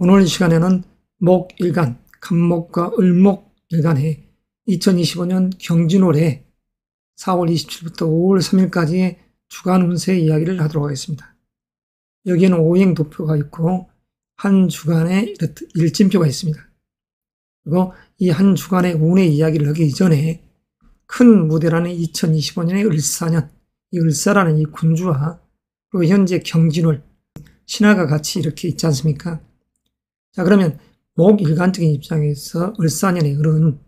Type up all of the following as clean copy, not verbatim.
오늘 시간에는 목일간, 간목과 을목일간의 2025년 경진월의 4월 27일부터 5월 3일까지의 주간 운세 이야기를 하도록 하겠습니다. 여기에는 오행 도표가 있고 한 주간에 일진표가 있습니다. 그리고 이 한 주간의 운의 이야기를 하기 이전에 큰 무대라는 2025년의 을사년, 이 을사라는 이 군주와 그리고 현재 경진월, 신화가 같이 이렇게 있지 않습니까? 자, 그러면 목일간적인 입장에서 을사년의 을은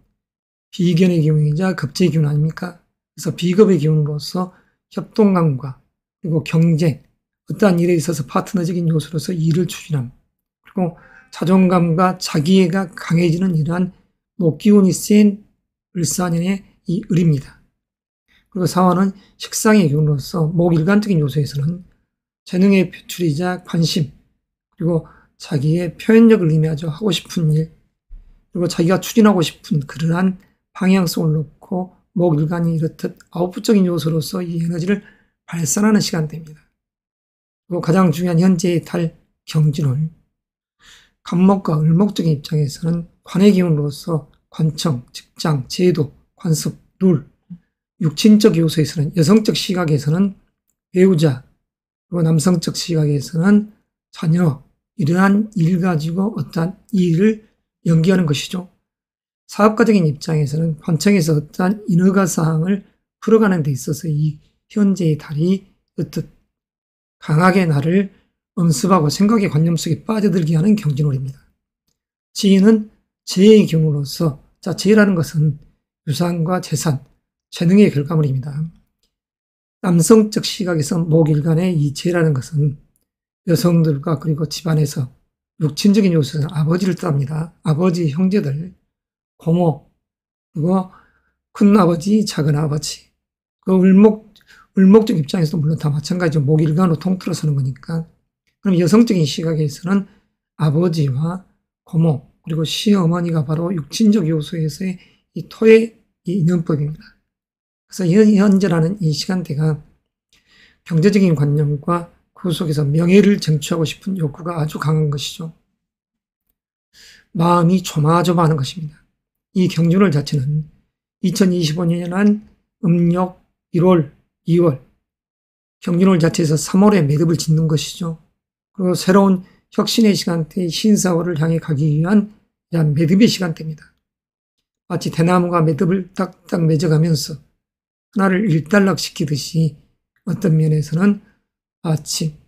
비견의 기운이자 급제의 기운 아닙니까? 그래서 비급의 기운으로서 협동감과 그리고 경쟁, 어떠한 일에 있어서 파트너적인 요소로서 일을 추진함, 그리고 자존감과 자기애가 강해지는 이러한 목기운이 센 을사년의 이 을입니다. 그리고 사화는 식상의 기운으로서 목일간적인 요소에서는 재능의 표출이자 관심, 그리고 자기의 표현력을 의미하죠. 하고 싶은 일, 그리고 자기가 추진하고 싶은 그러한 방향성을 놓고 목일간이 이렇듯 아웃풋적인 요소로서 이 에너지를 발산하는 시간대입니다. 그리고 가장 중요한 현재의 달 경진월, 간목과 을목적인 입장에서는 관의 기운으로서 관청, 직장, 제도, 관습, 룰, 육친적 요소에서는 여성적 시각에서는 배우자, 그리고 남성적 시각에서는 자녀, 이러한 일 가지고 어떠한 일을 연기하는 것이죠. 사업가적인 입장에서는 관청에서 어떠한 인허가 사항을 풀어가는 데 있어서 이 현재의 달이 어떻 강하게 나를 엄습하고 생각의 관념 속에 빠져들게 하는 경진월입니다. 지인은 재의 기운으로서, 자, 재라는 것은 유산과 재산, 재능의 결과물입니다. 남성적 시각에서 목일간의 이 재라는 것은 여성들과 그리고 집안에서 육친적인 요소에서 아버지를 뜻합니다. 아버지, 형제들, 고모, 그리고 큰아버지, 작은아버지. 그 을목적 입장에서도 물론 다 마찬가지죠. 목일간으로 통틀어서는 거니까. 그럼 여성적인 시각에서는 아버지와 고모, 그리고 시어머니가 바로 육친적 요소에서의 이 토의 이 인연법입니다. 그래서 현재라는 이 시간대가 경제적인 관념과 그 속에서 명예를 쟁취하고 싶은 욕구가 아주 강한 것이죠. 마음이 조마조마하는 것입니다. 이 경진월 자체는 2025년 음력 1월, 2월 경진월 자체에서 3월에 매듭을 짓는 것이죠. 그리고 새로운 혁신의 시간대의 신사월을 향해 가기 위한 매듭의 시간대입니다. 마치 대나무가 매듭을 딱딱 맺어가면서 하나를 일단락시키듯이 어떤 면에서는 마치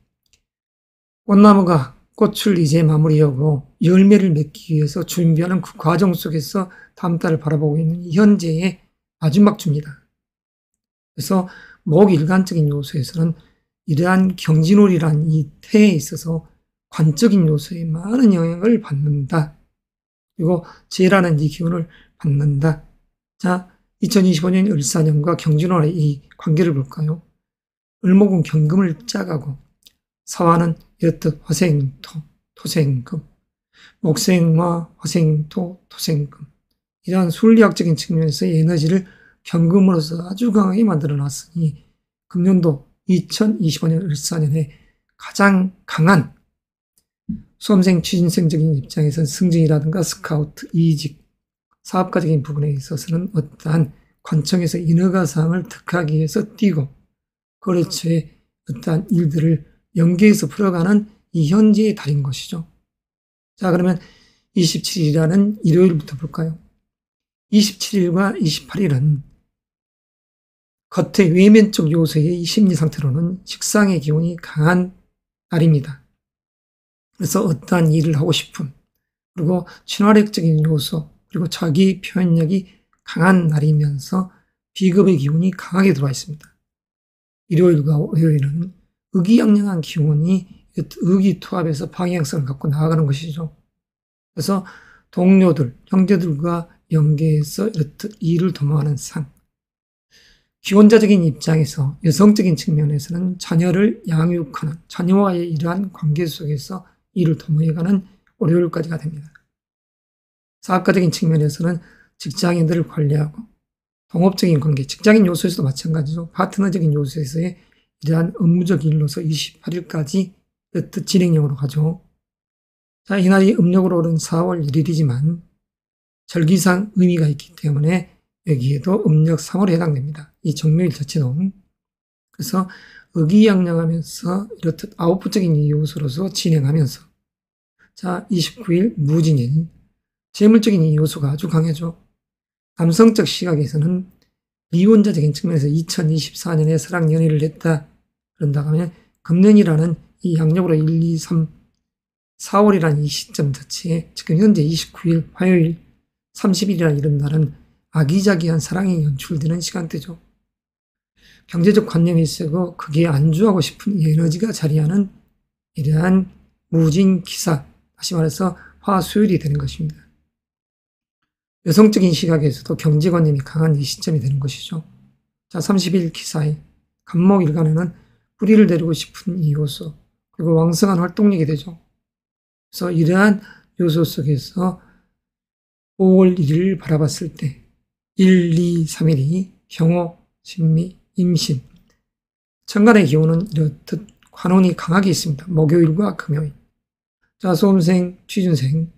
꽃나무가 꽃을 이제 마무리하고 열매를 맺기 위해서 준비하는 그 과정 속에서 다음 달을 바라보고 있는 현재의 마지막 주입니다. 그래서 목일간적인 요소에서는 이러한 경진월이란 이 태에 있어서 관적인 요소에 많은 영향을 받는다. 그리고 재라는 이 기운을 받는다. 자, 2025년 을사년과 경진월의 이 관계를 볼까요? 을목은 경금을 짜가고 사화는 이렇듯 화생토, 토생금, 목생화, 화생토, 토생금, 이러한 순리학적인 측면에서의 에너지를 경금으로서 아주 강하게 만들어놨으니 금년도 2025년 을사년에 가장 강한 수험생, 취준생적인 입장에서는 승진이라든가 스카우트, 이직, 사업가적인 부분에 있어서는 어떠한 관청에서 인허가 사항을 득하기 위해서 뛰고 거래처의 어떠한 일들을 연계해서 풀어가는 이 현재의 달인 것이죠. 자, 그러면 27일이라는 일요일부터 볼까요? 27일과 28일은 겉의 외면적 요소의 이 심리 상태로는 식상의 기운이 강한 날입니다. 그래서 어떠한 일을 하고 싶은, 그리고 친화력적인 요소, 그리고 자기 표현력이 강한 날이면서 비급의 기운이 강하게 들어와 있습니다. 일요일과 월요일은 의기양양한 기운이 의기투합해서 방향성을 갖고 나아가는 것이죠. 그래서 동료들, 형제들과 연계해서 이렇듯 일을 도모하는 상. 기혼자적인 입장에서 여성적인 측면에서는 자녀를 양육하는 자녀와의 이러한 관계 속에서 일을 도모해가는 월요일까지가 됩니다. 사업가적인 측면에서는 직장인들을 관리하고 동업적인 관계, 직장인 요소에서도 마찬가지죠. 파트너적인 요소에서의 이러한 업무적 일로서 28일까지 이렇듯 진행형으로 가죠. 자, 이날이 음력으로 오른 4월 1일이지만 절기상 의미가 있기 때문에 여기에도 음력 3월에 해당됩니다. 이 정묘일 자체도. 그래서 의기양양하면서 이렇듯 아웃풋적인 요소로서 진행하면서 자, 29일 무진일 재물적인 요소가 아주 강하죠. 남성적 시각에서는 미혼자적인 측면에서 2024년에 사랑 연애를 했다. 그런다고 하면 금년이라는 이 양력으로 1, 2, 3, 4월이라는 이 시점 자체에 지금 현재 29일 화요일 30일이라는 이런 날은 아기자기한 사랑이 연출되는 시간대죠. 경제적 관념이 세고 크게 안주하고 싶은 에너지가 자리하는 이러한 무진 기사, 다시 말해서 화수일이 되는 것입니다. 여성적인 시각에서도 경제관념이 강한 이 시점이 되는 것이죠. 자, 30일 기사에 간목일간에는 뿌리를 내리고 싶은 이 요소, 그리고 왕성한 활동력이 되죠. 그래서 이러한 요소 속에서 5월 1일을 바라봤을 때 1, 2, 3일이 경호, 신미, 임신, 천간의 기운은 이렇듯 관운이 강하게 있습니다. 목요일과 금요일. 자, 수험생, 취준생,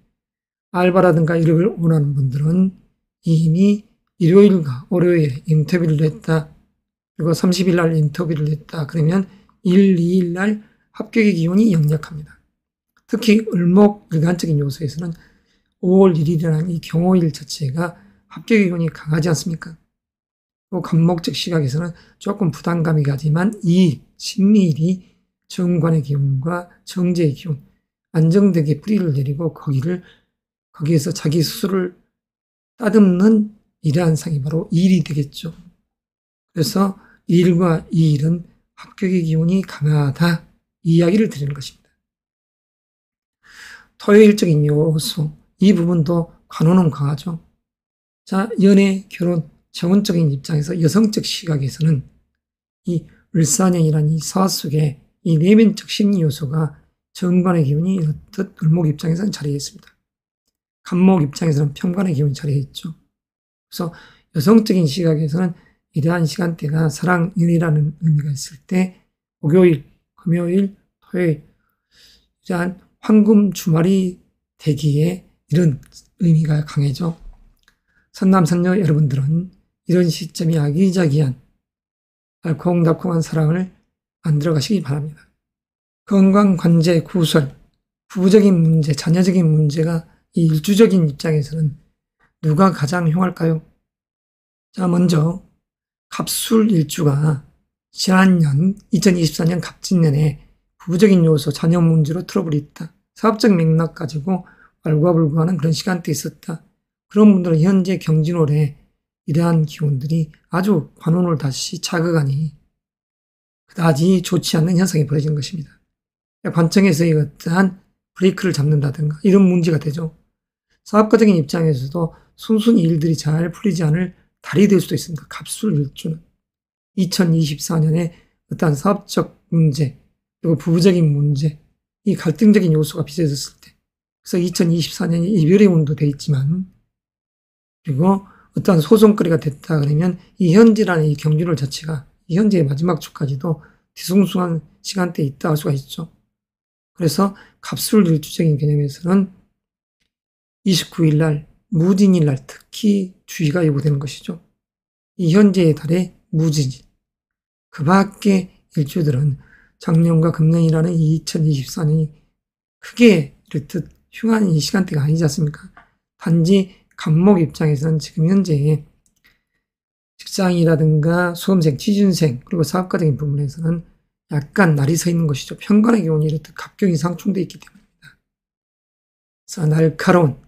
알바라든가 일을 원하는 분들은 이미 일요일과 월요일에 인터뷰를 했다. 그리고 30일 날 인터뷰를 했다. 그러면 1, 2일 날 합격의 기운이 역력합니다. 특히 을목일간적인 요소에서는 5월 1일이라는 이 경호일 자체가 합격의 기운이 강하지 않습니까? 또 간목적 시각에서는 조금 부담감이 가지만 이 신미일이 정관의 기운과 정제의 기운, 안정되게 뿌리를 내리고 거기에서 자기 스스로를 따듬는 이러한 상이 바로 일이 되겠죠. 그래서 1과 2일은 합격의 기운이 강하다, 이 이야기를 드리는 것입니다. 토요일적인 요소, 이 부분도 관운은 강하죠. 자, 연애, 결혼, 재혼적인 입장에서 여성적 시각에서는 이 을사년이라는 이 사 속에 이 내면적 심리 요소가 정관의 기운이 이렇듯 을목 입장에서는 자리해 있습니다. 간목 입장에서는 편관의 기운이 자리해 있죠. 그래서 여성적인 시각에서는 이러한 시간대가 사랑, 연애라는 의미가 있을 때 목요일, 금요일, 토요일 이러한 황금 주말이 되기에 이런 의미가 강해져. 선남선녀 여러분들은 이런 시점이 아기자기한 알콩달콩한 사랑을 만들어 가시기 바랍니다. 건강, 관제, 구설, 부부적인 문제, 자녀적인 문제가 이 일주적인 입장에서는 누가 가장 흉할까요? 자, 먼저 갑술 일주가 지난년 2024년 갑진년에 부부적인 요소, 자녀 문제로 트러블이 있다. 사업적 맥락 가지고 왈가불가하는 그런 시간대에 있었다. 그런 분들은 현재 경진월에 이러한 기운들이 아주 관운을 다시 자극하니 그다지 좋지 않는 현상이 벌어지는 것입니다. 관청에서 어떠한 브레이크를 잡는다든가 이런 문제가 되죠. 사업가적인 입장에서도 순순히 일들이 잘 풀리지 않을 달이 될 수도 있습니다. 갑술 일주는 2024년에 어떠한 사업적 문제 그리고 부부적인 문제, 이 갈등적인 요소가 빚어졌을 때, 그래서 2024년이 이별의 운도 되어 있지만, 그리고 어떠한 소송거리가 됐다 그러면 이 현재라는 이 경진월 자체가 이 현재의 마지막 주까지도 뒤숭숭한 시간대에 있다 할 수가 있죠. 그래서 갑술 일주적인 개념에서는 29일 날, 무진일 날 특히 주의가 요구되는 것이죠. 이 현재의 달의 무진일. 그 밖에 일주들은 작년과 금년이라는 2024년이 크게 이렇듯 흉한 이 시간대가 아니지 않습니까? 단지 간목 입장에서는 지금 현재 직장이라든가 수험생, 취준생, 그리고 사업가적인 부분에서는 약간 날이 서 있는 것이죠. 편관의 기운이 이렇듯 갑경이 상충되어 있기 때문입니다. 그래서 날카로운,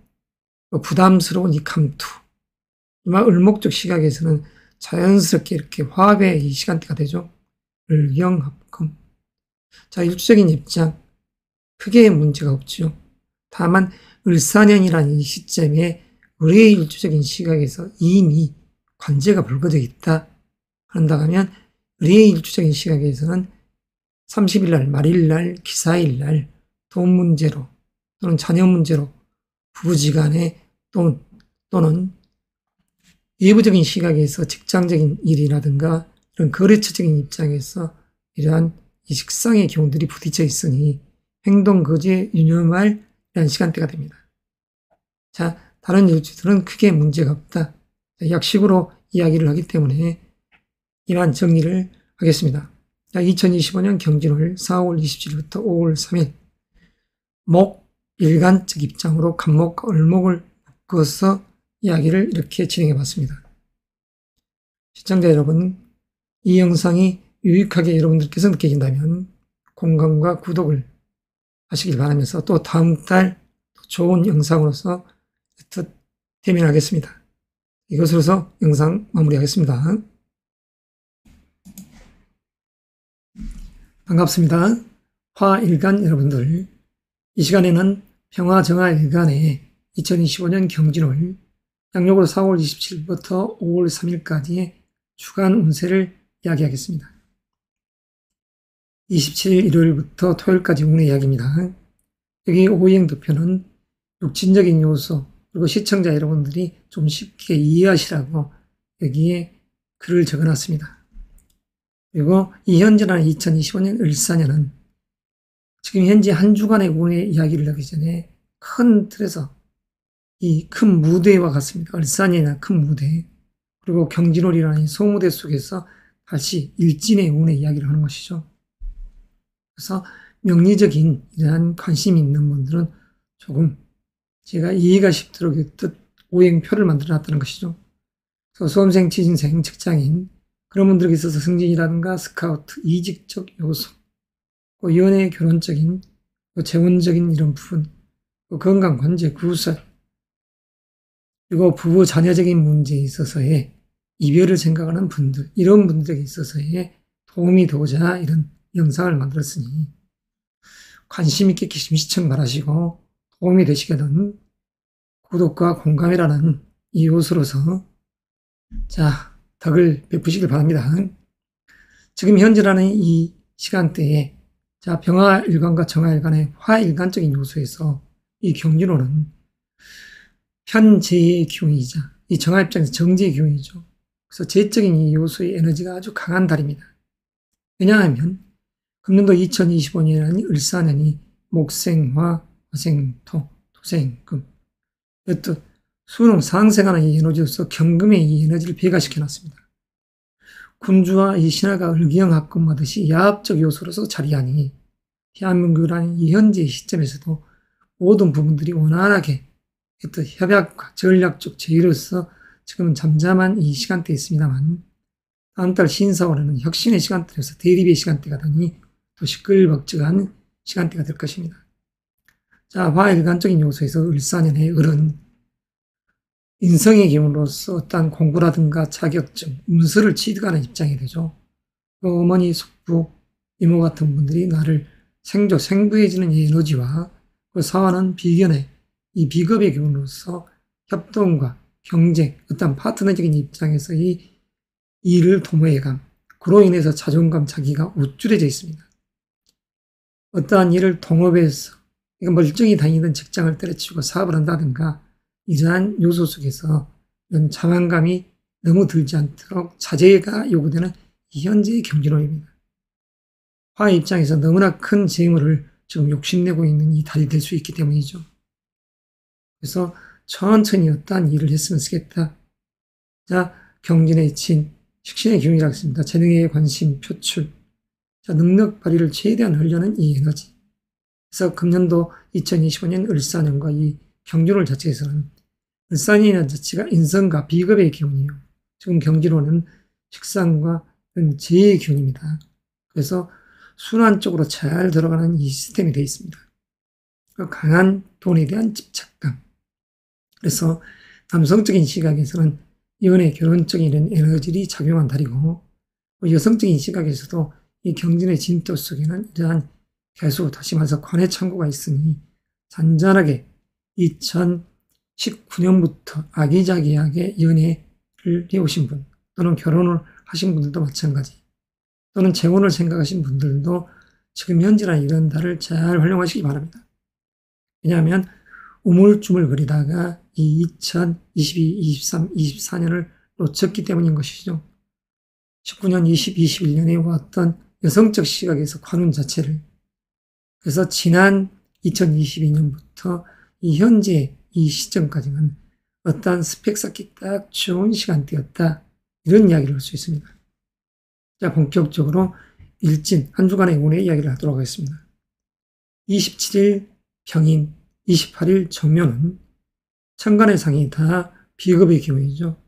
부담스러운 이 감투, 이만 을목적 시각에서는 자연스럽게 이렇게 화합의 이 시간대가 되죠. 을경합금. 자, 일주적인 입장, 크게 문제가 없죠. 다만 을사년이라는 이 시점에 을의 일주적인 시각에서 이미 관제가 불거져 있다. 그런다 하면 을의 일주적인 시각에서는 30일 날, 말일 날, 기사일 날 돈 문제로 또는 자녀 문제로 부부지간에 또는 외부적인 시각에서 직장적인 일이라든가 이런 거래처적인 입장에서 이러한 이 식상의 기운들이 부딪혀 있으니 행동거지에 유념할 이런 시간대가 됩니다. 자, 다른 일주들은 크게 문제가 없다. 약식으로 이야기를 하기 때문에 이만 정리를 하겠습니다. 2025년 경진월 4월 27일부터 5월 3일 목 일간적 입장으로 간목과 을목을 묶어서 이야기를 이렇게 진행해 봤습니다. 시청자 여러분, 이 영상이 유익하게 여러분들께서 느껴진다면 공감과 구독을 하시길 바라면서 또 다음 달 좋은 영상으로서 대면하겠습니다. 이것으로서 영상 마무리하겠습니다. 반갑습니다. 화일간 여러분들, 이 시간에는 평화정화일간의 2025년 경진월 양력으로 4월 27일부터 5월 3일까지의 주간 운세를 이야기하겠습니다. 27일 일요일부터 토요일까지 운의 이야기입니다. 여기 오행도표는 육신적인 요소 그리고 시청자 여러분들이 좀 쉽게 이해하시라고 여기에 글을 적어놨습니다. 그리고 이현재라는 2025년 을사년은 지금 현재 한 주간의 운의 이야기를 하기 전에 큰 틀에서 이 큰 무대와 같습니다. 을사년이나 큰 무대 그리고 경진월이라는 소무대 속에서 다시 일진의 운의 이야기를 하는 것이죠. 그래서 명리적인 이러한 관심이 있는 분들은 조금 제가 이해가 쉽도록 뜻 오행표를 만들어 놨다는 것이죠. 그래서 수험생, 취준생, 직장인 그런 분들에게 있어서 승진이라든가 스카우트, 이직적 요소, 연애, 결혼적인, 재혼적인 이런 부분, 건강, 관제, 구설, 그리고 부부, 자녀적인 문제에 있어서의 이별을 생각하는 분들, 이런 분들에게 있어서의 도움이 되고자 이런 영상을 만들었으니 관심 있게 시청 바라시고 도움이 되시게든 구독과 공감이라는 이웃으로서 자 덕을 베푸시길 바랍니다. 지금 현재라는 이 시간대에 자 병화일간과 정화일간의 화일간적인 요소에서 이 경진호는 편재의 기운이자 이 정화 입장에서 정제의 기운이죠. 그래서 재적인 이 요소의 에너지가 아주 강한 달입니다. 왜냐하면 금년도 2025년이 을사년이 목생화, 화생토, 토생금 이것도 수능 상생하는 이 에너지로서 경금의 이 에너지를 배가시켜놨습니다. 군주와 이 신하가 을기영합금하듯이 야합적 요소로서 자리하니 대한민국이라는 이 현재 시점에서도 모든 부분들이 원활하게 어떤 협약과 전략적 제의로서 지금은 잠잠한 이 시간대에 있습니다만 다음 달 신사월에는 혁신의 시간대에서 대립의 시간대가 되니 또 시끌벅적한 시간대가 될 것입니다. 자, 화일간적인 요소에서 을사년의 을은 인성의 기운으로서 어떠한 공부라든가 자격증, 문서를 취득하는 입장이 되죠. 어머니, 숙부, 이모 같은 분들이 나를 생부해지는 이 에너지와 그 사화는 비견의 이 비겁의 기운으로서 협동과 경쟁, 어떤 파트너적인 입장에서 이 일을 도모해감, 그로 인해서 자존감, 자기가 우쭐해져 있습니다. 어떠한 일을 동업해서 멀쩡히 다니던 직장을 때려치우고 사업을 한다든가 이러한 요소 속에서 이런 자만감이 너무 들지 않도록 자제가 요구되는 이 현재의 경진월입니다. 화의 입장에서 너무나 큰 재물을 지금 욕심내고 있는 이 달이 될 수 있기 때문이죠. 그래서 천천히 어떠한 일을 했으면 쓰겠다. 자, 경진의 진, 식신의 기운이라고 했습니다. 재능에 관심, 표출, 자, 능력 발휘를 최대한 하려는 이 에너지. 그래서 금년도 2025년 을사년과 이 경진월 자체에서는 을사년이라는 자체가 인성과 비겁의 기운이에요. 지금 경진월은 식상과 재의 기운입니다. 그래서 순환적으로 잘 들어가는 이 시스템이 되어 있습니다. 강한 돈에 대한 집착감. 그래서 남성적인 시각에서는 연애, 결혼적인 이런 에너지를 작용한 달이고 여성적인 시각에서도 이 경진의 진토 속에는 이러한 개수, 다시 말해서 관의 창고가 있으니 잔잔하게 2019년부터 아기자기하게 연애를 해오신 분 또는 결혼을 하신 분들도 마찬가지 또는 재혼을 생각하신 분들도 지금 현재라는 이런 달을 잘 활용하시기 바랍니다. 왜냐하면 우물쭈물거리다가 이 2022, 23, 24년을 놓쳤기 때문인 것이죠. 19년, 20, 21년에 왔던 여성적 시각에서 관운 자체를 그래서 지난 2022년부터 이 현재 이 시점까지는 어떠한 스펙 쌓기 딱 좋은 시간대였다. 이런 이야기를 할 수 있습니다. 자, 본격적으로 일진 한 주간의 운의 이야기를 하도록 하겠습니다. 27일 평인, 28일 정묘는 천간의 상이 다 비겁의 기운이죠.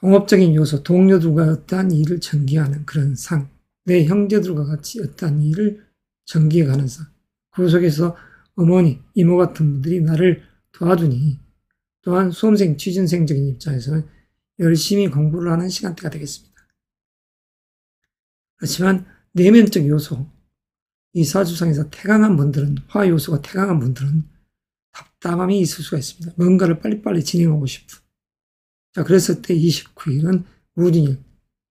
동업적인 요소, 동료들과 어떠한 일을 전개하는 그런 상, 내 형제들과 같이 어떠한 일을 전개해가는 상, 그 속에서 어머니, 이모 같은 분들이 나를 도와주니 또한 수험생, 취준생적인 입장에서는 열심히 공부를 하는 시간대가 되겠습니다. 그렇지만 내면적 요소, 이 사주상에서 태강한 분들은, 화 요소가 태강한 분들은 답답함이 있을 수가 있습니다. 뭔가를 빨리빨리 진행하고 싶은. 자, 그랬을 때 29일은 무진일,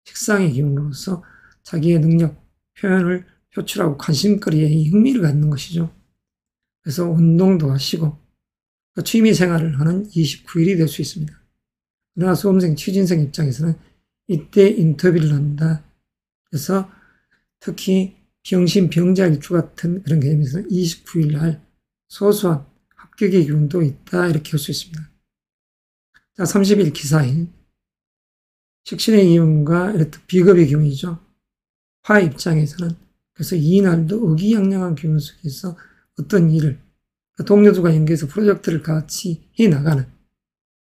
식상의 기운으로서 자기의 능력, 표현을 표출하고 관심거리에 이 흥미를 갖는 것이죠. 그래서 운동도 하시고 취미 생활을 하는 29일이 될 수 있습니다. 그러나 수험생, 취준생 입장에서는 이때 인터뷰를 한다. 그래서 특히 병신, 병자일주 같은 그런 개념에서는 29일 날 소소한 합격의 기운도 있다. 이렇게 할 수 있습니다. 자, 30일 기사일. 식신의 기운과 이렇듯 비겁의 기운이죠. 화 입장에서는 그래서 이 날도 의기양양한 기운 속에서 어떤 일을 동료들과 연계해서 프로젝트를 같이 해나가는,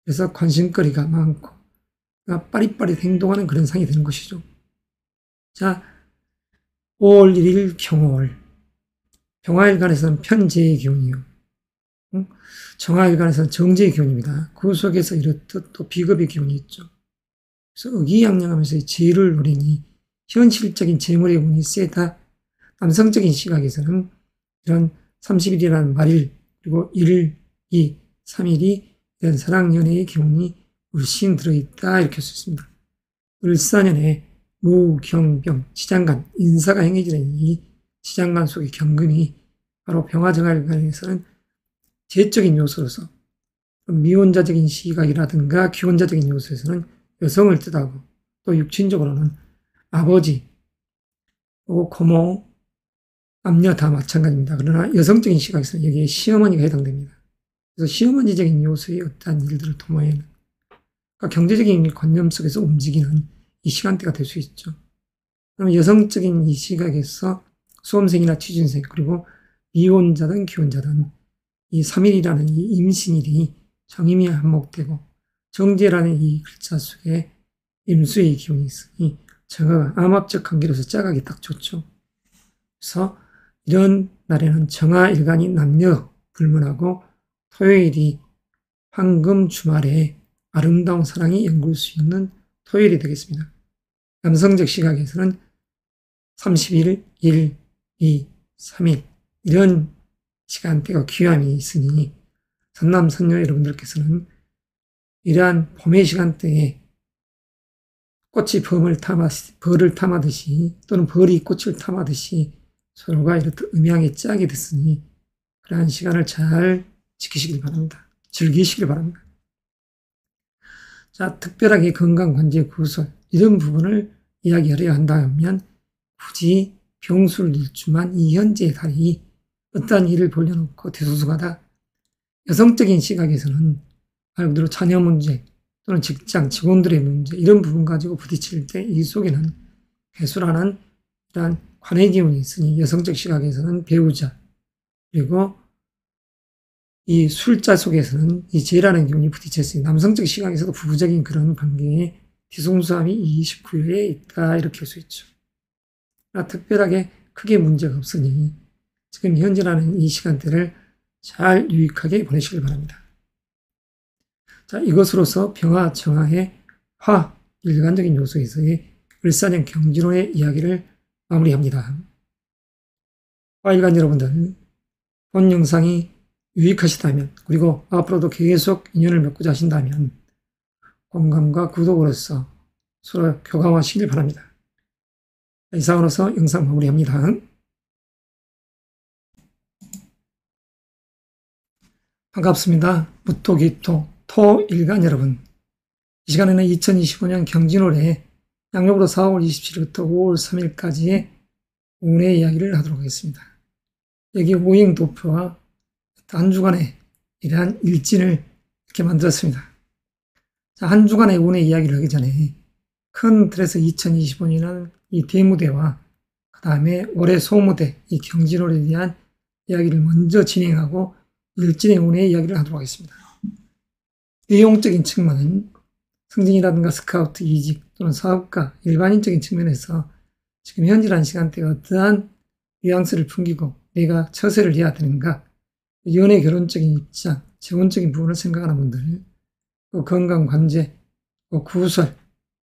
그래서 관심거리가 많고 빠릿빠릿 행동하는 그런 상이 되는 것이죠. 자, 5월 1일 경월. 병화일간에서는 편재의 기운이요. 정화일간에서는 정제의 기운입니다. 그 속에서 이렇듯 또 비겁의 기운이 있죠. 그래서 의기양양하면서 재를 노리니 현실적인 재물의 운이 세다. 남성적인 시각에서는 이런 30일이라는 말일, 그리고 1일, 2, 3일이 이런 사랑연애의 기운이 물씬 들어있다. 이렇게 할 수 있습니다. 을사년에 무, 경, 병, 지장간, 인사가 행해지는 이 지장간 속의 경금이 바로 병화정화일간에서는 재적인 요소로서 미혼자적인 시각이라든가 기혼자적인 요소에서는 여성을 뜻하고 또 육친적으로는 아버지, 또 고모, 남녀 다 마찬가지입니다. 그러나 여성적인 시각에서는 여기에 시어머니가 해당됩니다. 그래서 시어머니적인 요소의 어떠한 일들을 도모하는, 그러니까 경제적인 관념 속에서 움직이는 이 시간대가 될 수 있죠. 그럼 여성적인 이 시각에서 수험생이나 취준생, 그리고 미혼자든 기혼자든 이 3일이라는 이 임신일이 정임이 한몫되고 정제라는 이 글자 속에 임수의 기운이 있으니 정화가 암합적 관계로서 짝하기 딱 좋죠. 그래서 이런 날에는 정화일간이 남녀 불문하고 토요일이 황금 주말에 아름다운 사랑이 연구할 수 있는 토요일이 되겠습니다. 남성적 시각에서는 30일, 1, 2, 3일 이런 시간대가 귀함이 있으니 선남, 선녀 여러분들께서는 이러한 봄의 시간대에 꽃이 벌을 탐하듯이 또는 벌이 꽃을 탐하듯이 서로가 이렇듯 음양의 짝이 됐으니 그러한 시간을 잘 지키시길 바랍니다. 즐기시길 바랍니다. 자, 특별하게 건강관제 구설 이런 부분을 이야기하려 한다면 굳이 병술 일주만 이 현재의 달이 어떠한 일을 벌려놓고 대소수가다. 여성적인 시각에서는 말 그대로 자녀 문제 또는 직장, 직원들의 문제 이런 부분 가지고 부딪힐 때 이 속에는 배수라는 이러한 관의 기운이 있으니 여성적 시각에서는 배우자, 그리고 이 술자 속에서는 이 재라는 기운이 부딪혔으니 남성적 시각에서도 부부적인 그런 관계에 뒤숭수함이 29일에 있다. 이렇게 할 수 있죠. 그러나 특별하게 크게 문제가 없으니 지금 현재라는 이 시간대를 잘 유익하게 보내시길 바랍니다. 자, 이것으로서 병화, 정화의 화, 일간적인 요소에서의 을사년 경진호의 이야기를 마무리합니다. 화일간 여러분들, 본 영상이 유익하시다면, 그리고 앞으로도 계속 인연을 맺고자 하신다면 공감과 구독으로서 서로 교감하시길 바랍니다. 이상으로서 영상 마무리합니다. 반갑습니다. 무토기토 토일간 여러분, 이 시간에는 2025년 경진월에 양력으로 4월 27일부터 5월 3일까지의 운의 이야기를 하도록 하겠습니다. 여기 오행 도표와 한 주간의 이러한 일진을 이렇게 만들었습니다. 자, 한 주간의 운의 이야기를 하기 전에 큰 틀에서 2025년은 이 대무대와 그 다음에 올해 소무대, 이 경진월에 대한 이야기를 먼저 진행하고 일진의 운의 이야기를 하도록 하겠습니다. 내용적인 측면은 승진이라든가 스카우트, 이직 또는 사업가, 일반인적인 측면에서 지금 현재라는 시간대에 어떠한 뉘앙스를 풍기고 내가 처세를 해야 되는가, 연애 결혼적인 입장, 재혼적인 부분을 생각하는 분들, 또 건강 관제, 또 구설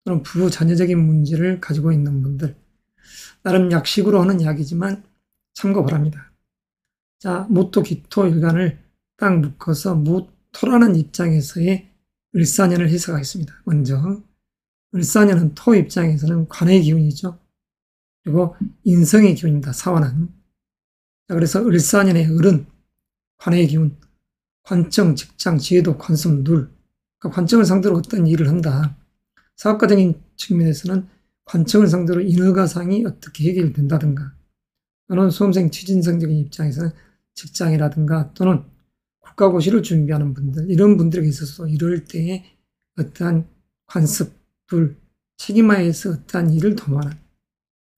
또는 부부 자녀적인 문제를 가지고 있는 분들, 나름 약식으로 하는 이야기지만 참고 바랍니다. 자, 무토, 기토, 일간을 딱 묶어서 무토라는 입장에서의 을사년을 해석하겠습니다. 먼저 을사년은 토 입장에서는 관의 기운이죠. 그리고 인성의 기운입니다. 사화는. 자, 그래서 을사년의 을은 관의 기운, 관청, 직장, 지혜도, 관습, 눌. 그러니까 관청을 상대로 어떤 일을 한다. 사업가적인 측면에서는 관청을 상대로 인허가상이 어떻게 해결된다든가, 또는 수험생 취진생적인 입장에서는 직장이라든가 또는 국가고시를 준비하는 분들, 이런 분들에게 있어서 이럴 때에 어떠한 관습, 둘, 책임하에서 어떠한 일을 도모하는,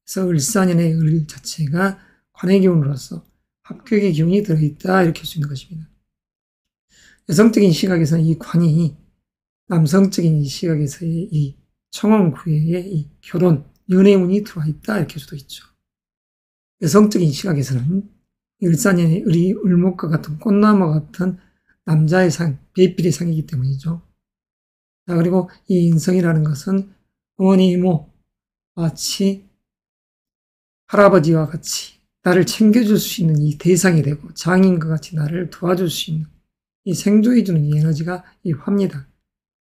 그래서 을사년의 을 자체가 관의 기운으로서 합격의 기운이 들어있다, 이렇게 할 수 있는 것입니다. 여성적인 시각에서는 이 관이 남성적인 이 시각에서의 이 청혼구애의 이 결혼, 연애운이 들어와 있다, 이렇게 할 수도 있죠. 여성적인 시각에서는 을사년의 을이 을목과 같은 꽃나무 같은 남자의 상, 배필의 상이기 때문이죠. 자, 그리고 이 인성이라는 것은 어머니, 이모, 마치 할아버지와 같이 나를 챙겨줄 수 있는 이 대상이 되고 장인과 같이 나를 도와줄 수 있는 이 생조해주는 이 에너지가 이 화입니다.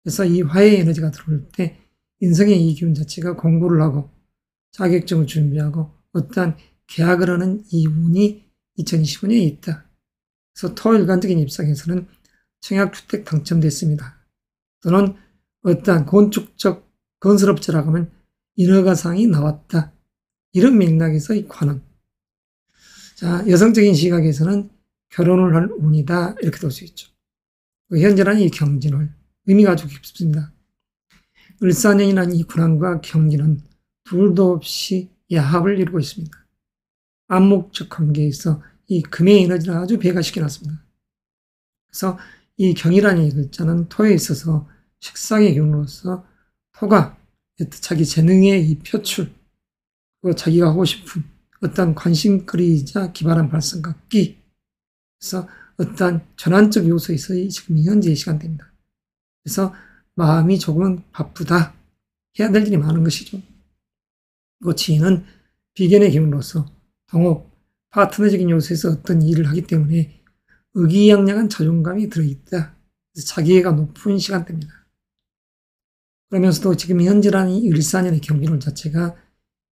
그래서 이 화의 에너지가 들어올 때 인성의 이 기운 자체가 공부를 하고 자격증을 준비하고 어떠한 계약을 하는 이 운이 2025년에 있다. 그래서 토일간적인 입장에서는 청약주택 당첨됐습니다. 또는 어떠한 건축적 건설업자라고 하면 인허가상이 나왔다. 이런 맥락에서 이 관은. 자, 여성적인 시각에서는 결혼을 할 운이다, 이렇게 볼 수 있죠. 현재라는 이 경진월, 의미가 아주 깊습니다. 을사년이라는 이 군왕과 경진은 둘도 없이 야합을 이루고 있습니다. 암목적 관계에서 이 금의 에너지를 아주 배가시켜놨습니다. 그래서 이 경이라는 이 글자는 토에 있어서 식상의 기운으로서 토가 자기 재능의 이 표출, 그리고 자기가 하고 싶은 어떤 관심거리이자 기발한 발성과 끼, 그래서 어떤 전환적 요소에서의 지금 현재의 시간대입니다. 그래서 마음이 조금은 바쁘다, 해야 될 일이 많은 것이죠. 그리고 지인은 비견의 기운으로서 동업, 파트너적인 요소에서 어떤 일을 하기 때문에 의기양양한 자존감이 들어있다. 그래서 자기애가 높은 시간대입니다. 그러면서도 지금 현재라는 이 을사년의 경기론 자체가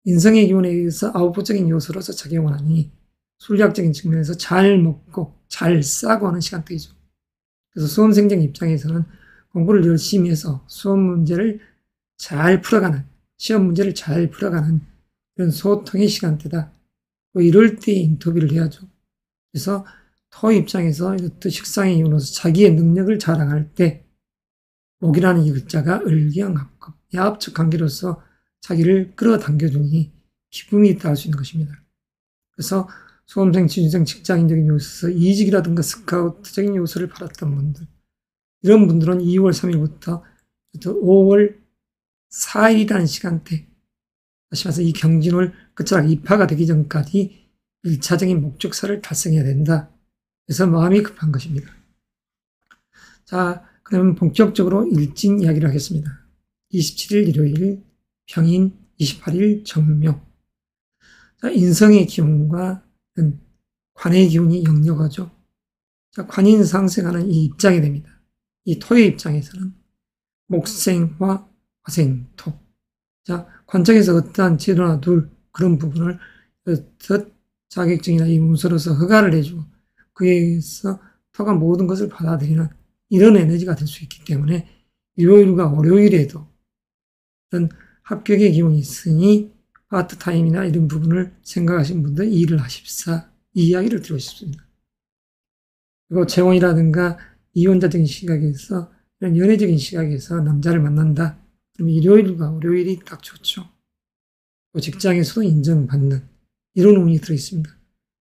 인성의 기운에 의해서 아웃풋적인 요소로서 작용을 하니 술리학적인 측면에서 잘 먹고 잘 싸고 하는 시간대이죠. 그래서 수험생적 입장에서는 공부를 열심히 해서 수험 문제를 잘 풀어가는, 시험 문제를 잘 풀어가는 이런 소통의 시간대다. 이럴 때 인터뷰를 해야죠. 그래서 토 입장에서 이것도 식상의 이유로서 자기의 능력을 자랑할 때 목이라는 이 글자가 을경합급, 야합적 관계로서 자기를 끌어당겨주니 기쁨이 있다 할 수 있는 것입니다. 그래서 수험생, 취준생, 직장인적인 요소에서 이직이라든가 스카우트적인 요소를 받았던 분들, 이런 분들은 2월 3일부터 5월 4일이라는 시간대, 다시 말해서 이 경진월 끝자락 입하가 되기 전까지 1차적인 목적사를 달성해야 된다. 그래서 마음이 급한 것입니다. 자, 그러면 본격적으로 일진 이야기를 하겠습니다. 27일 일요일 평인, 28일 정묘. 자, 인성의 기운과 관의 기운이 역력하죠. 자, 관인 상생하는 이 입장이 됩니다. 이 토의 입장에서는 목생화, 화생, 토. 자, 관청에서 어떠한 제도나 둘, 그런 부분을 어떤 자격증이나 이 문서로서 허가를 해주고 그에 의해서 토가 모든 것을 받아들이는 이런 에너지가 될 수 있기 때문에 일요일과 월요일에도 어떤 합격의 기운이 있으니 파트타임이나 이런 부분을 생각하신 분들 일을 하십사, 이 이야기를 드리고 싶습니다. 그리고 재혼이라든가 이혼자적인 시각에서, 이런 연애적인 시각에서 남자를 만난다. 그러면 일요일과 월요일이 딱 좋죠. 직장에서도 인정받는 이런 운이 들어있습니다.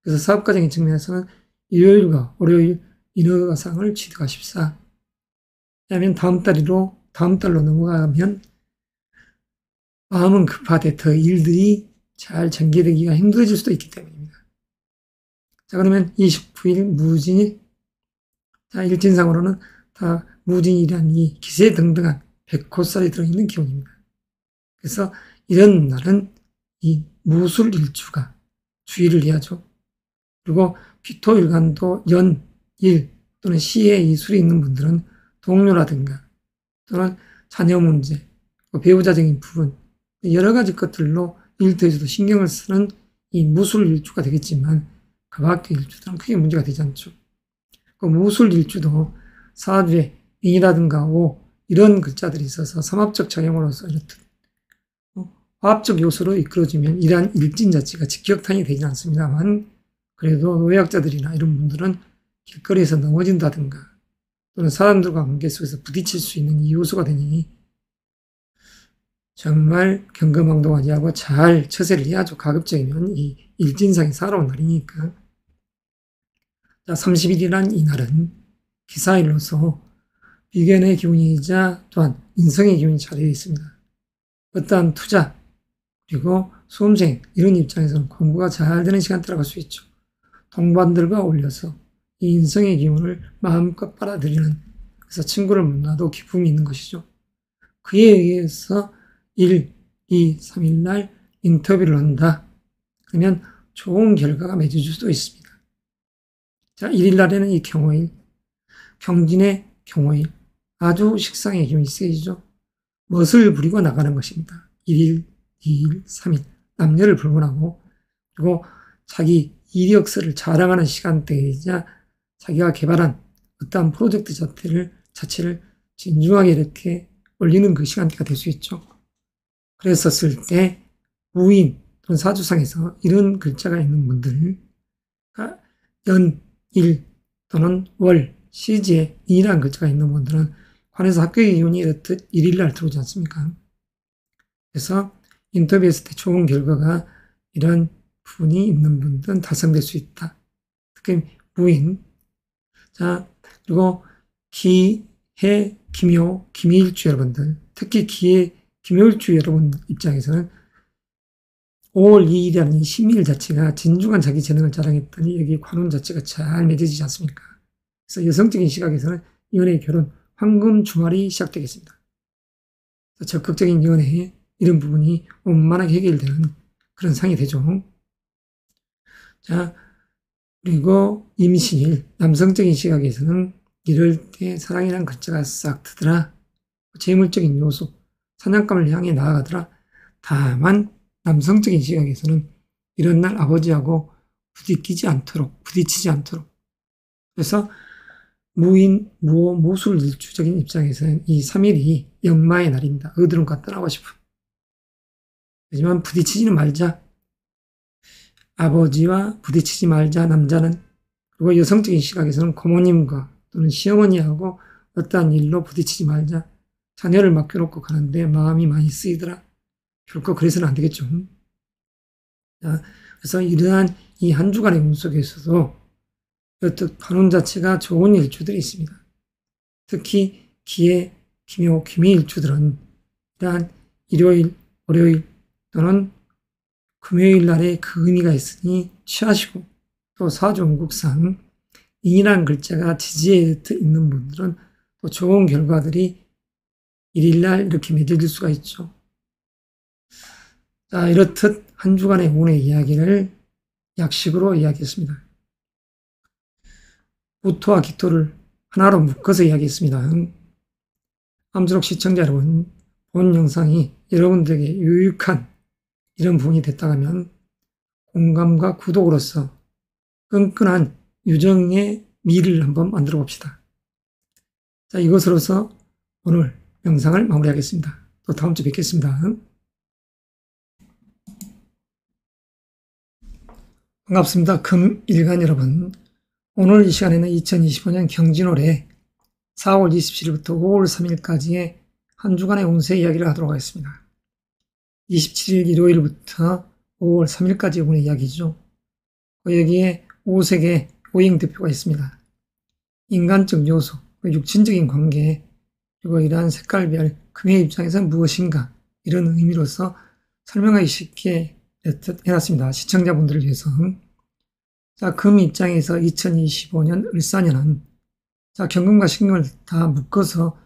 그래서 사업가적인 측면에서는 일요일과 월요일 인허가상을 취득하십사. 왜냐하면 다음 달로 넘어가면 마음은 급하되 더 일들이 잘 전개되기가 힘들어질 수도 있기 때문입니다. 자, 그러면 29일 무진이, 자, 일진상으로는 다 무진이란 이 기세등등한 백호살이 들어있는 기운입니다. 그래서 이런 날은 이 무술일주가 주의를 해야죠. 그리고 비토일간도 연, 일 또는 시에 이 술이 있는 분들은 동료라든가 또는 자녀 문제, 배우자적인 부분, 여러 가지 것들로 일터에서도 신경을 쓰는 이 무술일주가 되겠지만 그 밖의 일주들은 크게 문제가 되지 않죠. 그 무술일주도 사주에 인이라든가 오 이런 글자들이 있어서 삼합적 작용으로서 이렇듯 화합적 요소로 이끌어지면 이러한 일진 자체가 직격탄이 되지 않습니다만 그래도 노약자들이나 이런 분들은 길거리에서 넘어진다든가 또는 사람들과 관계 속에서 부딪힐 수 있는 이 요소가 되니 정말 경거망동하지 않고 잘 처세를 해야죠. 가급적이면 이 일진상이 살아온 날이니까. 자, 30일이란 이 날은 기사일로서 비견의 기운이자 또한 인성의 기운이 자리에 있습니다. 어떠한 투자 그리고 수험생 이런 입장에서는 공부가 잘 되는 시간대라고 할 수 있죠. 동반들과 어울려서 이 인성의 기운을 마음껏 빨아들이는, 그래서 친구를 만나도 기쁨이 있는 것이죠. 그에 의해서 1, 2, 3일 날 인터뷰를 한다. 그러면 좋은 결과가 맺어질 수도 있습니다. 자, 1일 날에는 이 경호일, 경진의 경호일, 아주 식상의 기운이 세지죠. 멋을 부리고 나가는 것입니다. 1일, 2일, 3일, 남녀를 불문하고, 그리고 자기 이력서를 자랑하는 시간대이자 자기가 개발한 어떠한 프로젝트 자체를 진중하게 이렇게 올리는 그 시간대가 될 수 있죠. 그랬었을 때 무인 또는 사주상에서 이런 글자가 있는 분들, 연, 일 또는 월, 시지에 인이라는 글자가 있는 분들은 관에서 합격의 기운이 이렇듯 1일날 들어오지 않습니까? 그래서 인터뷰했을 때 좋은 결과가 이런 부분이 있는 분들은 달성될 수 있다. 특히 무인. 자, 그리고 기, 해, 기묘, 기미일주 여러분들, 특히 기해, 기묘일주 여러분 입장에서는 5월 2일이라는 이 신일 자체가 진중한 자기 재능을 자랑했더니 여기 관운 자체가 잘 맺어지지 않습니까? 그래서 여성적인 시각에서는 연애, 결혼, 황금 주말이 시작되겠습니다. 적극적인 연애 이런 부분이 원만하게 해결되는 그런 상이 되죠. 자, 그리고 임신일, 남성적인 시각에서는 이럴 때 사랑이라는 글자가 싹 트더라. 재물적인 요소, 사냥감을 향해 나아가더라. 다만 남성적인 시각에서는 이런 날 아버지하고 부딪히지 않도록. 그래서 무인, 무호, 모술 일주적인 입장에서는 이 3일이 역마의 날입니다. 어디론가 떠나고 싶은. 하지만 부딪히지는 말자. 아버지와 부딪히지 말자, 남자는. 그리고 여성적인 시각에서는 고모님과 또는 시어머니하고 어떠한 일로 부딪히지 말자. 자녀를 맡겨놓고 가는데 마음이 많이 쓰이더라. 결코 그래서는 안 되겠죠. 자, 그래서 이러한 이 한 주간의 운 속에서도 어떤 관운 자체가 좋은 일주들이 있습니다. 특히 기해, 기묘, 기미일주들은 이러한 일요일, 월요일 또는 금요일 날에 그 의미가 있으니 취하시고, 또 사주운국상 인이라는 글자가 지지에 있는 분들은 또 좋은 결과들이 일일날 이렇게 맺어질 수가 있죠. 자, 이렇듯 한 주간의 운의 이야기를 약식으로 이야기했습니다. 우토와 기토를 하나로 묶어서 이야기했습니다. 아무쪼록 시청자 여러분, 본 영상이 여러분들에게 유익한 이런 부분이 됐다 하면 공감과 구독으로서 끈끈한 유정의 미를 한번 만들어 봅시다. 자, 이것으로서 오늘 영상을 마무리하겠습니다. 또 다음 주 뵙겠습니다. 반갑습니다. 금일간 여러분. 오늘 이 시간에는 2025년 경진월에 4월 27일부터 5월 3일까지의 한 주간의 운세 이야기를 하도록 하겠습니다. 27일 일요일부터 5월 3일까지 운의 이야기죠. 여기에 5색의 오행 대표가 있습니다. 인간적 요소, 육신적인 관계, 그리고 이러한 색깔별 금의 입장에서 무엇인가 이런 의미로서 설명하기 쉽게 해놨습니다. 시청자분들을 위해서. 자, 금 입장에서 2025년 을사년은 자, 경금과 신금을 다 묶어서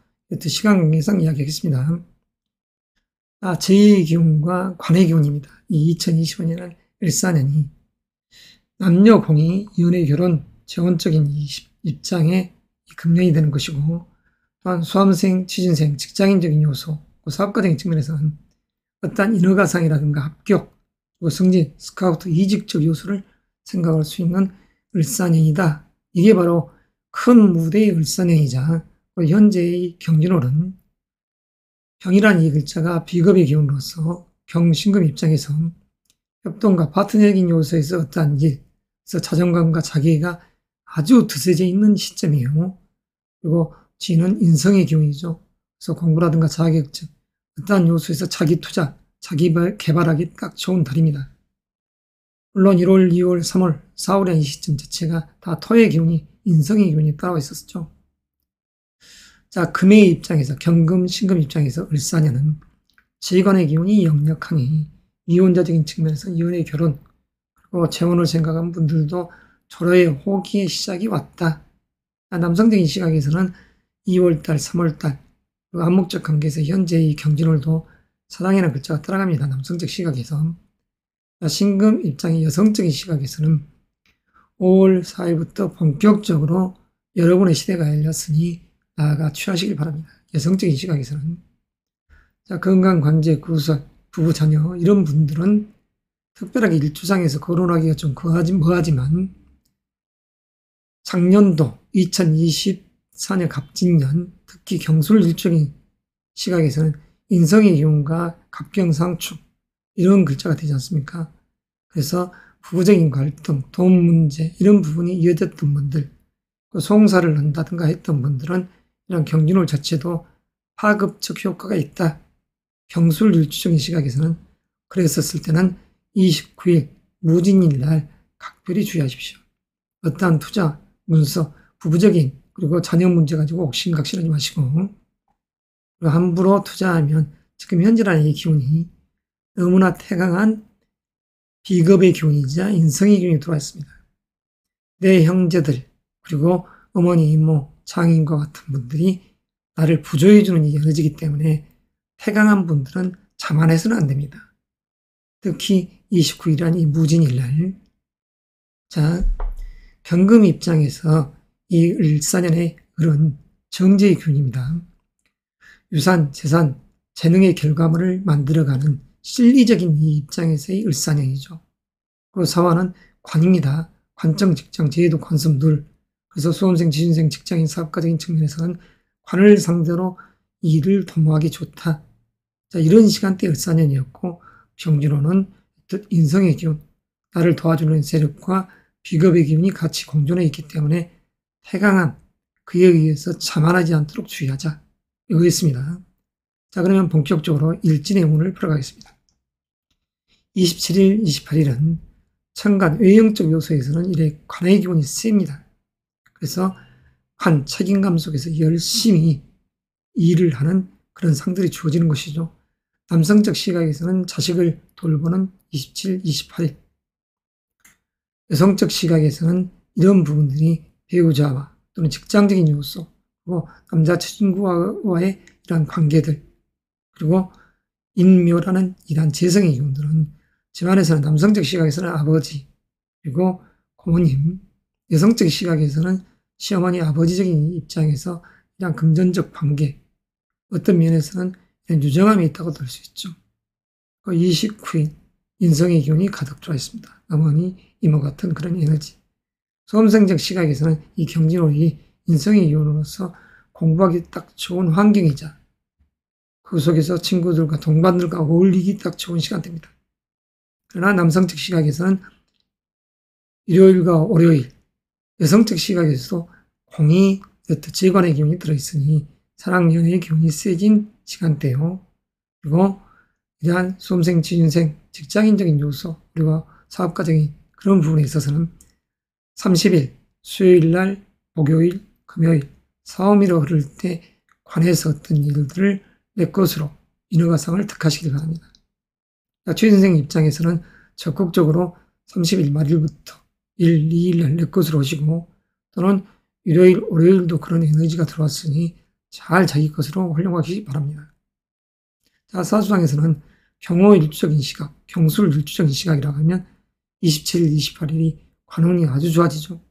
시간 관계상 이야기하겠습니다. 자, 제2의 기운과 관의 기운입니다. 이 2025년은 을사년이 남녀 공이 연애 결혼 재혼적인 입장에 금년이 되는 것이고, 또한 수험생, 취준생, 직장인적인 요소, 사업가적인 측면에서는 어떠한 인허가상이라든가 합격, 그리고 승진, 스카우트, 이직적 요소를 생각할 수 있는 을사년이다. 이게 바로 큰 무대의 을사년이자 현재의 경진월은 병이라는 이 글자가 비겁의 기운으로서 경신금 입장에서 협동과 파트너적인 요소에서 어떠한 일, 그래서 자존감과 자기가 아주 드세져 있는 시점이에요. 그리고 지는 인성의 기운이죠. 그래서 공부라든가 자격증, 어떠한 요소에서 자기 투자, 자기 개발하기 딱 좋은 달입니다. 물론 1월, 2월, 3월, 4월의 이 시점 자체가 다 토의 기운이, 인성의 기운이 따라와 있었죠. 자, 금의 입장에서, 경금, 신금 입장에서 을사년은 지관의 기운이 역력하니 이혼자적인 측면에서 연애, 결혼, 그리고 재혼을 생각한 분들도 절호의 호기의 시작이 왔다. 남성적인 시각에서는 2월달, 3월달, 그리고 암묵적 관계에서 현재의 경진월도 사랑이라는 글자가 따라갑니다. 남성적 시각에서. 신금 입장의 여성적인 시각에서는 5월 4일부터 본격적으로 여러분의 시대가 열렸으니 나아가 취하시길 바랍니다. 여성적인 시각에서는. 자, 건강, 관제, 구설, 부부, 자녀 이런 분들은 특별하게 일주상에서 거론하기가 좀 뭐하지만 작년도 2024년 갑진년 특히 경술 일적인 시각에서는 인성의 기운과 갑경상축 이런 글자가 되지 않습니까? 그래서 부부적인 갈등, 돈 문제 이런 부분이 이어졌던 분들, 송사를 한다든가 했던 분들은 이런 경진월 자체도 파급적 효과가 있다. 경술 일주적인 시각에서는 그랬었을 때는 29일 무진일 날 각별히 주의하십시오. 어떠한 투자, 문서, 부부적인 그리고 자녀 문제 가지고 옥신각신하지 마시고 함부로 투자하면 지금 현재라는 이 기운이 너무나 태강한 비겁의 기운이자 인성의 기운이 들어와 있습니다. 내 형제들 그리고 어머니, 이모, 장인과 같은 분들이 나를 부조해주는 일이 이어지기 때문에 태강한 분들은 자만해서는 안 됩니다. 특히 29일이라는 이 무진일날. 자, 경금 입장에서 이 을사년의 을은 정제의 기운입니다. 유산, 재산, 재능의 결과물을 만들어가는 실리적인 이 입장에서의 을사년이죠. 그리고 사화는 관입니다. 관청, 직장, 제도, 관습, 늘. 그래서 수험생, 지준생, 직장인, 사업가적인 측면에서는 관을 상대로 일을 도모하기 좋다. 자, 이런 시간대 을사년이었고 병진호는 인성의 기운, 나를 도와주는 세력과 비겁의 기운이 같이 공존해 있기 때문에 태강한 그에 의해서 자만하지 않도록 주의하자. 이거였습니다. 자, 그러면 본격적으로 일진의 운을 풀어가겠습니다. 27일, 28일은 천간, 외형적 요소에서는 이래 관의 기운이 셉니다. 그래서 관, 책임감 속에서 열심히 일을 하는 그런 상들이 주어지는 것이죠. 남성적 시각에서는 자식을 돌보는 27, 28일. 여성적 시각에서는 이런 부분들이 배우자와 또는 직장적인 요소, 그리고 남자 친구와의 이러한 관계들, 그리고 인묘라는 이러한 재성의 기운들은 집안에서는 남성적 시각에서는 아버지, 그리고 고모님, 여성적 시각에서는 시어머니, 아버지적인 입장에서 이러한 금전적 관계, 어떤 면에서는 유정함이 있다고 볼 수 있죠. 29일 인성의 기운이 가득 들어와 있습니다. 어머니, 이모 같은 그런 에너지. 수험생적 시각에서는 이 경진월이 인성의 기운으로서 공부하기 딱 좋은 환경이자 그 속에서 친구들과 동반들과 어울리기 딱 좋은 시간대입니다. 그러나 남성적 시각에서는 일요일과 월요일, 여성적 시각에서도 공이 재관의 기운이 들어있으니 사랑, 연애의 기운이 세진 시간대요. 그리고 이러한 수험생, 취준생, 직장인적인 요소, 그리고 사업가적인 그런 부분에 있어서는 30일, 수요일 날, 목요일, 금요일, 사오미로 흐를 때 관해서 어떤 일들을 내 것으로 인허가상을 택하시길 바랍니다. 취준생 입장에서는 적극적으로 30일 말일부터 1, 2일 날 내 것으로 오시고 또는 일요일, 월요일도 그런 에너지가 들어왔으니 잘 자기 것으로 활용하시기 바랍니다. 자, 사주상에서는 경호일주적인 시각, 경술일주적인 시각이라고 하면 27일, 28일이 관운이 아주 좋아지죠.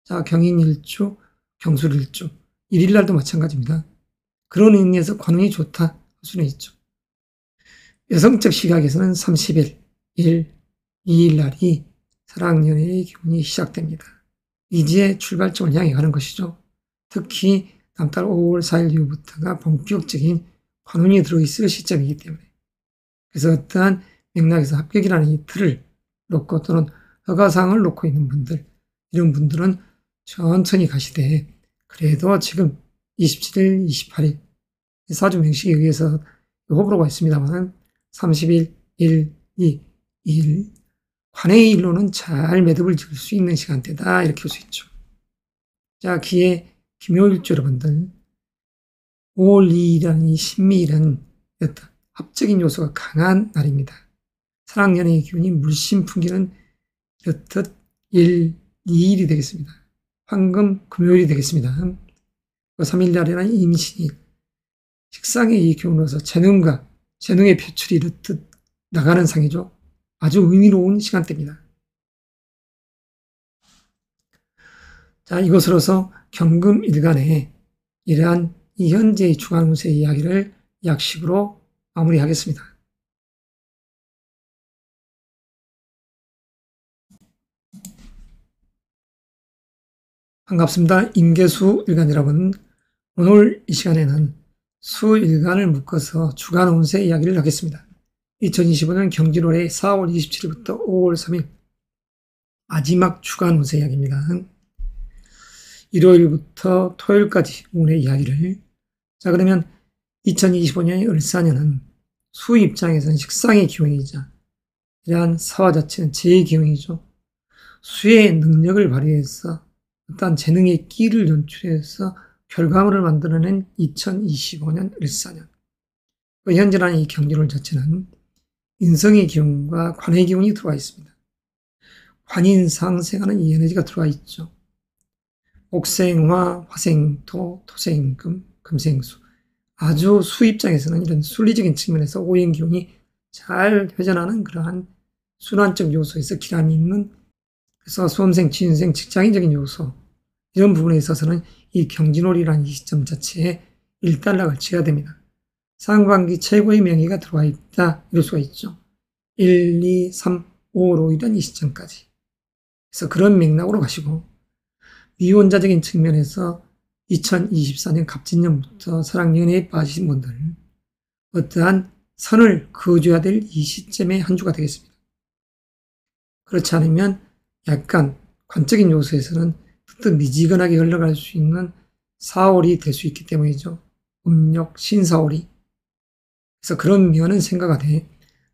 자, 경인일주, 경술일주, 1일날도 마찬가지입니다. 그런 의미에서 관운이 좋다 할 수는 있죠. 여성적 시각에서는 30일, 1, 2일 날이 사랑, 연애의 기운이 시작됩니다. 이제 출발점을 향해 가는 것이죠. 특히 다음 달 5월 4일 이후부터가 본격적인 관운이 들어있을 시점이기 때문에. 그래서 어떠한 맥락에서 합격이라는 이 틀을 놓고 또는 허가사항을 놓고 있는 분들, 이런 분들은 천천히 가시되 그래도 지금 27일, 28일 사주 명식에 의해서 호불호가 있습니다만 30일, 1, 2, 2일 관의 일로는 잘 매듭을 지을 수 있는 시간대다 이렇게 볼 수 있죠. 자, 기해 김요일주 여러분들 5월 2일이라는 이 신미일은 어떤 합적인 요소가 강한 날입니다. 사랑, 연애의 기운이 물씬 풍기는 이렇듯 1, 2일이 되겠습니다. 황금 금요일이 되겠습니다. 3일 날에는 임신일, 식상의 이 기운으로서 재능의 표출이 이렇듯 나가는 상이죠. 아주 의미로운 시간대입니다. 자, 이것으로서 경금일간의 이러한 이 현재의 주간 운세 이야기를 약식으로 마무리하겠습니다. 반갑습니다. 임계수 일간 여러분. 오늘 이 시간에는 수일간을 묶어서 주간 운세 이야기를 하겠습니다. 2025년 경진월의 4월 27일부터 5월 3일 마지막 주간 운세 이야기입니다. 일요일부터 토요일까지 오늘의 이야기를. 자, 그러면 2025년의 을사년은 수 입장에서는 식상의 기운이자 이러한 사화 자체는 제의 기운이죠. 수의 능력을 발휘해서 어떤 재능의 끼를 연출해서 결과물을 만들어낸 2025년 을사년. 현재라는 이 경진월 자체는 인성의 기운과 관의 기운이 들어와 있습니다. 관인상생하는 이 에너지가 들어와 있죠. 목생화, 화생토, 토생금, 금생수. 아주 수 입장에서는 이런 순리적인 측면에서 오행 기운이 잘 회전하는 그러한 순환적 요소에서 기람이 있는, 그래서 수험생, 취준생, 직장인적인 요소, 이런 부분에 있어서는 이 경진월이라는 이 시점 자체에 일단락을 쳐야 됩니다. 상반기 최고의 명의가 들어와 있다 이럴 수가 있죠. 1, 2, 3, 5, 5이란 이 시점까지. 그래서 그런 맥락으로 가시고 미혼자적인 측면에서 2024년 갑진년부터 사랑 연애에 빠지신 분들 어떠한 선을 그어줘야 될 이 시점의 한 주가 되겠습니다. 그렇지 않으면 약간 관적인 요소에서는 뜻 미지근하게 흘러갈 수 있는 4월이 될 수 있기 때문이죠. 음력 신사월이. 그래서 그런 면은 생각하되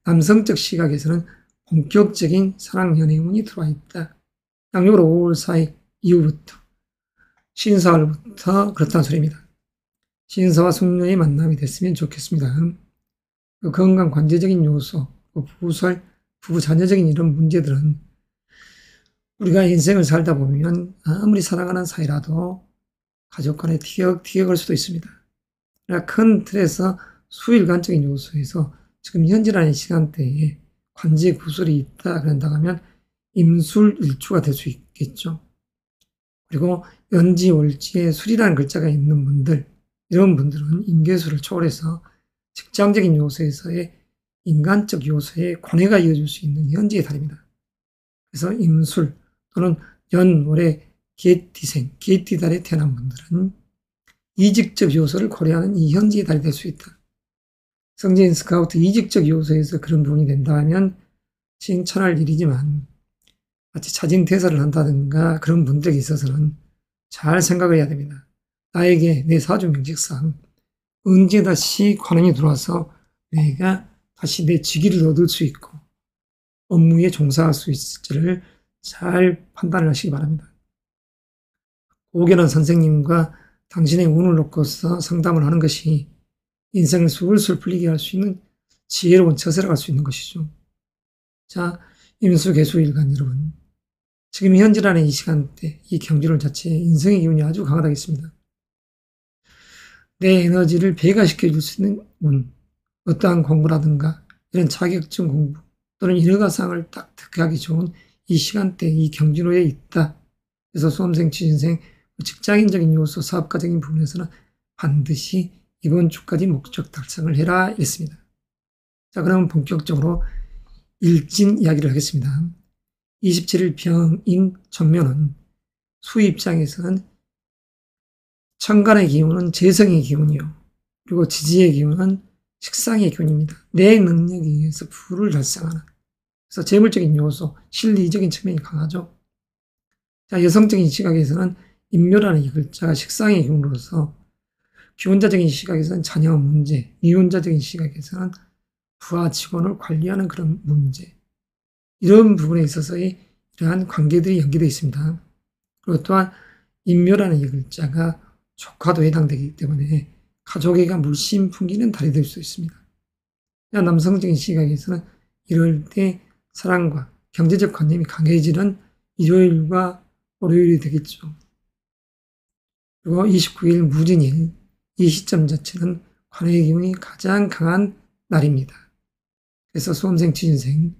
남성적 시각에서는 본격적인 사랑 연애의 운이 들어와 있다. 양력으로 5월 4일 이후부터 신사월부터 그렇다는 소리입니다. 신사와 숙녀의 만남이 됐으면 좋겠습니다. 그 건강 관계적인 요소, 부설, 부부 자녀적인 이런 문제들은 우리가 인생을 살다 보면 아무리 사랑하는 사이라도 가족 간에 티격할 수도 있습니다. 그러나 큰 틀에서 수일간적인 요소에서 지금 현재라는 시간대에 관제 구설이 있다 그런다고 하면 임술일주가 될 수 있겠죠. 그리고 연지월지에 술이라는 글자가 있는 분들, 이런 분들은 인계수를 초월해서 직장적인 요소에서의 인간적 요소에 관해가 이어질 수 있는 현지의 달입니다. 그래서 임술 또는 연월의 개띠생, 개띠달에 태어난 분들은 이직적 요소를 고려하는 이 현지의 달이 될 수 있다. 성진 스카우트 이직적 요소에서 그런 부분이 된다면 칭찬할 일이지만 마치 자진 퇴사를 한다든가 그런 분들에게 있어서는 잘 생각을 해야 됩니다. 나에게 내 사주 명직상 언제 다시 관운이 들어와서 내가 다시 내 직위를 얻을 수 있고 업무에 종사할 수 있을지를 잘 판단을 하시기 바랍니다. 고견한 선생님과 당신의 운을 놓고서 상담을 하는 것이 인생을 술술 풀리게 할 수 있는 지혜로운 처세를 할 수 있는 것이죠. 자, 임수개수일간 여러분, 지금 현재라는 이 시간대, 이 경주를 자체에 인생의 기운이 아주 강하다겠습니다. 내 에너지를 배가시켜 줄 수 있는 운, 어떠한 공부라든가 이런 자격증 공부 또는 일가상을 딱 득하기 좋은 이 시간대, 이 경진호에 있다. 그래서 수험생, 취준생, 직장인적인 요소, 사업가적인 부분에서는 반드시 이번 주까지 목적 달성을 해라 했습니다. 자, 그러면 본격적으로 일진 이야기를 하겠습니다. 27일 병인 전면은 수 입장에서는 천간의 기운은 재성의 기운이요. 그리고 지지의 기운은 식상의 기운입니다. 내 능력에 의해서 부를 달성하는. 그래서 재물적인 요소, 실리적인 측면이 강하죠. 자, 여성적인 시각에서는 인묘라는 이 글자가 식상의 기운으로서 기혼자적인 시각에서는 자녀 문제, 미혼자적인 시각에서는 부하 직원을 관리하는 그런 문제. 이런 부분에 있어서의 이러한 관계들이 연계되어 있습니다. 그리고 또한 인묘라는 이 글자가 조카도 해당되기 때문에 가족애가 물씬 풍기는 달이 될 수 있습니다. 남성적인 시각에서는 이럴 때 사랑과 경제적 관념이 강해지는 일요일과 월요일이 되겠죠. 그리고 29일 무진일, 이 시점 자체는 관의 기운이 가장 강한 날입니다. 그래서 수험생, 취준생,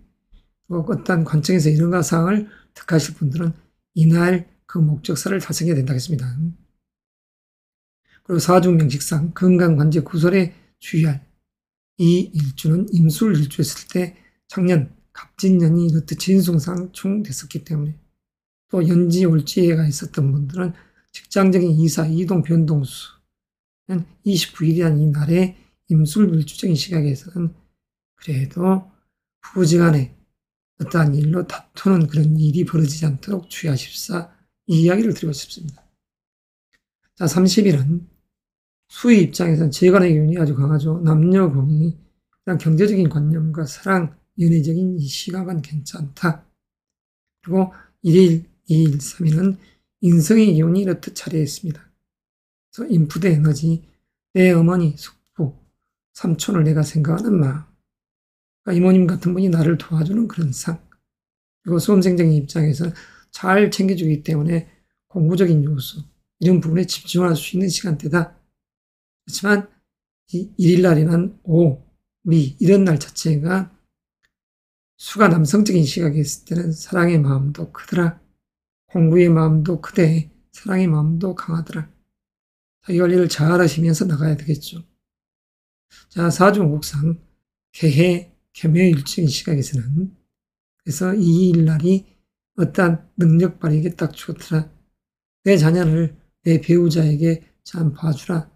그리고 어떤 관청에서 일어나 사항을 득하실 분들은 이날 그 목적사를 달성해야 된다겠습니다. 그리고 사중명식상 건강관제 구설에 주의할 이 일주는 임술일주였을 때 작년 갑진년이 이렇듯 진숭상 충됐었기 때문에 또 연지 올지가 있었던 분들은 직장적인 이사, 이동, 변동수 29일이란 이 날의 임술일주적인 시각에서는 그래도 부부지간에 어떠한 일로 다투는 그런 일이 벌어지지 않도록 주의하십사, 이 이야기를 드리고 싶습니다. 자, 30일은 수의 입장에서는 재간의 기운이 아주 강하죠. 남녀공이 그냥 경제적인 관념과 사랑, 연애적인 이 시각은 괜찮다. 그리고 1일, 2일, 3일은 인성의 기운이 이렇듯 자리했습니다. 그래서 인풋 에너지, 내 어머니, 숙부, 삼촌을 내가 생각하는 마음, 그러니까 이모님 같은 분이 나를 도와주는 그런 상, 그리고 수험생적인 입장에서 잘 챙겨주기 때문에 공부적인 요소, 이런 부분에 집중할 수 있는 시간대다. 그렇지만 이 1일날이란 오, 미 이런 날 자체가 수가 남성적인 시각에 있을 때는 사랑의 마음도 크더라. 공부의 마음도 크되 사랑의 마음도 강하더라. 이 관리를 잘 하시면서 나가야 되겠죠. 자, 사주목상 개해, 겸해일적인 시각에서는 그래서 이 일날이 어떠한 능력 발휘에게 딱 좋더라. 내 자녀를 내 배우자에게 잘 봐주라.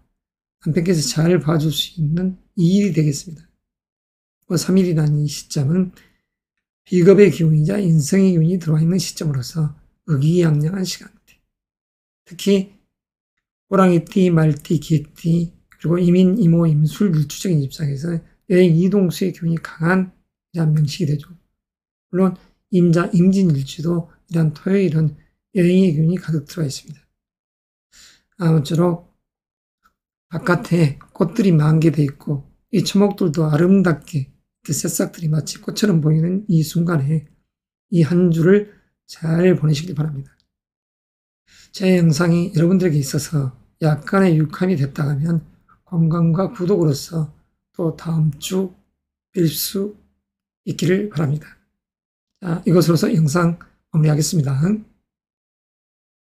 남편께서 잘 봐줄 수 있는 이 일이 되겠습니다. 3일이라는 이 시점은 비겁의 기운이자 인성의 기운이 들어와 있는 시점으로서 의기양양한 시간대. 특히 호랑이띠, 말띠, 개띠, 그리고 이민, 이모, 임술, 일주적인 입장에서 여행 이동수의 기운이 강한 이러한 명식이 되죠. 물론 임자, 임진일주도 이러한 토요일은 여행의 기운이 가득 들어와 있습니다. 아무쪼록 바깥에 꽃들이 만개되어 있고 이 초목들도 아름답게 새싹들이 마치 꽃처럼 보이는 이 순간에 이 한 주를 잘 보내시길 바랍니다. 제 영상이 여러분들에게 있어서 약간의 유감이 됐다 하면 건강과 구독으로서 또 다음 주 뵐 수 있기를 바랍니다. 자, 이것으로서 영상 마무리하겠습니다.